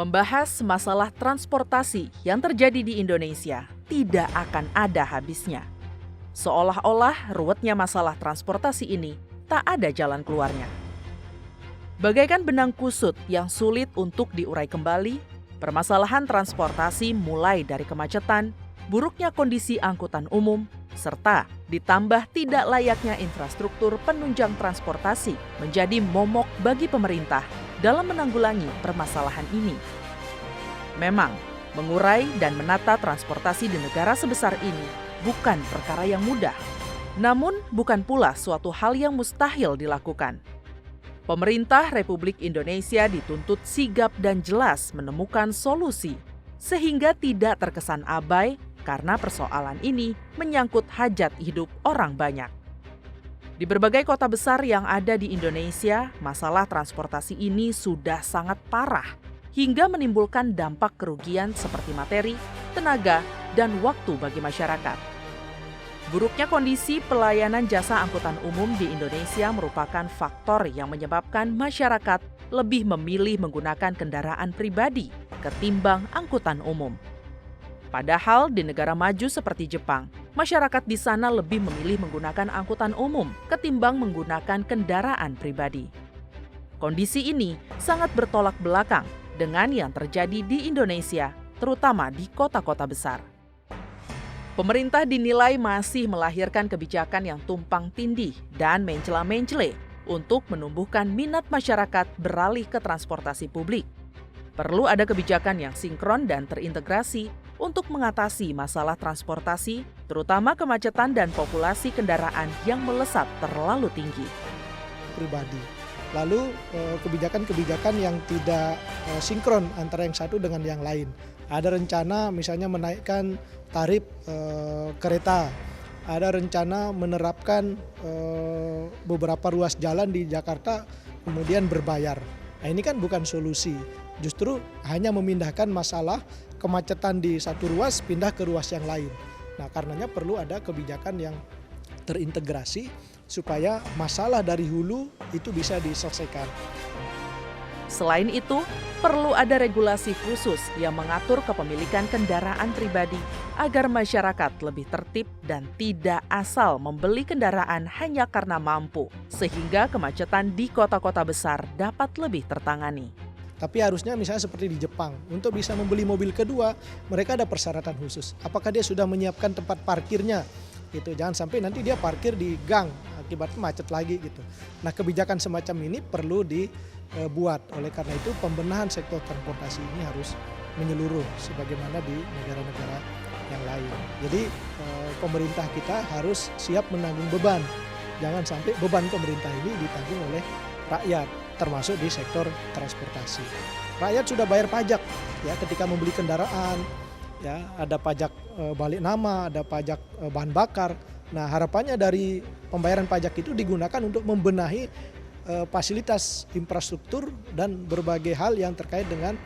Membahas masalah transportasi yang terjadi di Indonesia tidak akan ada habisnya. Seolah-olah ruwetnya masalah transportasi ini tak ada jalan keluarnya. Bagaikan benang kusut yang sulit untuk diurai kembali, permasalahan transportasi mulai dari kemacetan, buruknya kondisi angkutan umum, serta ditambah tidak layaknya infrastruktur penunjang transportasi menjadi momok bagi pemerintah dalam menanggulangi permasalahan ini. Memang, mengurai dan menata transportasi di negara sebesar ini bukan perkara yang mudah. Namun, bukan pula suatu hal yang mustahil dilakukan. Pemerintah Republik Indonesia dituntut sigap dan jelas menemukan solusi, sehingga tidak terkesan abai karena persoalan ini menyangkut hajat hidup orang banyak. Di berbagai kota besar yang ada di Indonesia, masalah transportasi ini sudah sangat parah, hingga menimbulkan dampak kerugian seperti materi, tenaga, dan waktu bagi masyarakat. Buruknya kondisi pelayanan jasa angkutan umum di Indonesia merupakan faktor yang menyebabkan masyarakat lebih memilih menggunakan kendaraan pribadi ketimbang angkutan umum. Padahal di negara maju seperti Jepang, masyarakat di sana lebih memilih menggunakan angkutan umum ketimbang menggunakan kendaraan pribadi. Kondisi ini sangat bertolak belakang dengan yang terjadi di Indonesia, terutama di kota-kota besar. Pemerintah dinilai masih melahirkan kebijakan yang tumpang tindih dan mencela-mencele untuk menumbuhkan minat masyarakat beralih ke transportasi publik. Perlu ada kebijakan yang sinkron dan terintegrasi untuk mengatasi masalah transportasi, terutama kemacetan dan populasi kendaraan yang melesat terlalu tinggi. Pribadi. Lalu kebijakan-kebijakan yang tidak sinkron antara yang satu dengan yang lain. Ada rencana misalnya menaikkan tarif kereta. Ada rencana menerapkan beberapa ruas jalan di Jakarta kemudian berbayar. Nah, ini kan bukan solusi. Justru hanya memindahkan masalah kemacetan di satu ruas pindah ke ruas yang lain. Nah, karenanya perlu ada kebijakan yang terintegrasi supaya masalah dari hulu itu bisa diselesaikan. Selain itu, perlu ada regulasi khusus yang mengatur kepemilikan kendaraan pribadi agar masyarakat lebih tertib dan tidak asal membeli kendaraan hanya karena mampu, sehingga kemacetan di kota-kota besar dapat lebih tertangani. Tapi harusnya misalnya seperti di Jepang, untuk bisa membeli mobil kedua, mereka ada persyaratan khusus. Apakah dia sudah menyiapkan tempat parkirnya? Gitu. Jangan sampai nanti dia parkir di gang, akibatnya macet lagi gitu. Nah, kebijakan semacam ini perlu dibuat. Oleh karena itu, pembenahan sektor transportasi ini harus menyeluruh sebagaimana di negara-negara yang lain. Jadi, pemerintah kita harus siap menanggung beban. Jangan sampai beban pemerintah ini ditanggung oleh rakyat, termasuk di sektor transportasi. Rakyat sudah bayar pajak ya ketika membeli kendaraan, ya ada pajak balik nama, ada pajak bahan bakar. Nah, harapannya dari pembayaran pajak itu digunakan untuk membenahi fasilitas infrastruktur dan berbagai hal yang terkait dengan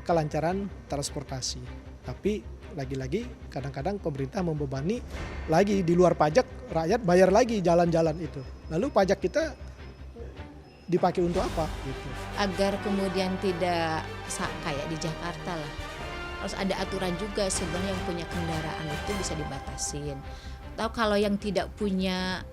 kelancaran transportasi. Tapi lagi-lagi kadang-kadang pemerintah membebani lagi di luar pajak, rakyat bayar lagi jalan-jalan itu. Lalu pajak kita dipakai untuk apa gitu. Agar kemudian tidak kayak di Jakarta lah. Harus ada aturan juga sebenarnya yang punya kendaraan itu bisa dibatasin. Atau kalau yang tidak punya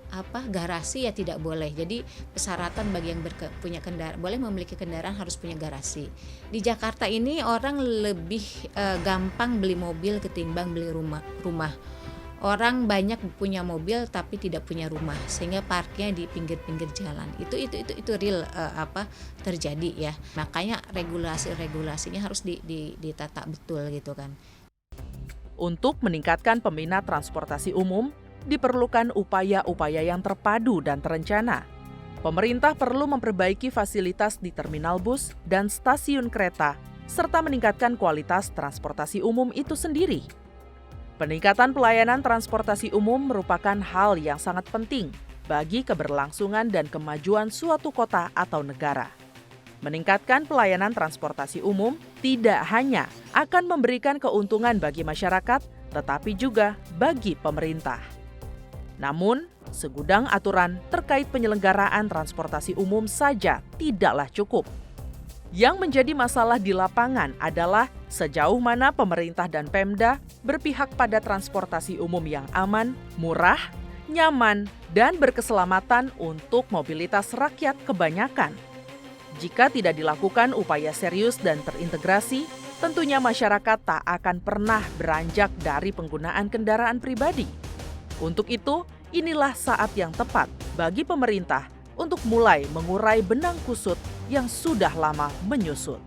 garasi ya tidak boleh. Jadi persyaratan bagi yang punya kendaraan, boleh memiliki kendaraan harus punya garasi. Di Jakarta ini orang lebih gampang beli mobil ketimbang beli rumah. Orang banyak punya mobil tapi tidak punya rumah sehingga parkirnya di pinggir-pinggir jalan. Itu real terjadi ya. Makanya regulasinya harus ditata betul gitu kan. Untuk meningkatkan peminat transportasi umum, diperlukan upaya-upaya yang terpadu dan terencana. Pemerintah perlu memperbaiki fasilitas di terminal bus dan stasiun kereta, serta meningkatkan kualitas transportasi umum itu sendiri. Peningkatan pelayanan transportasi umum merupakan hal yang sangat penting bagi keberlangsungan dan kemajuan suatu kota atau negara. Meningkatkan pelayanan transportasi umum tidak hanya akan memberikan keuntungan bagi masyarakat, tetapi juga bagi pemerintah. Namun, segudang aturan terkait penyelenggaraan transportasi umum saja tidaklah cukup. Yang menjadi masalah di lapangan adalah sejauh mana pemerintah dan Pemda berpihak pada transportasi umum yang aman, murah, nyaman, dan berkeselamatan untuk mobilitas rakyat kebanyakan. Jika tidak dilakukan upaya serius dan terintegrasi, tentunya masyarakat tak akan pernah beranjak dari penggunaan kendaraan pribadi. Untuk itu, inilah saat yang tepat bagi pemerintah untuk mulai mengurai benang kusut yang sudah lama menyusut.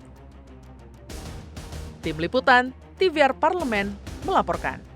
Tim Liputan TVR Parlemen melaporkan.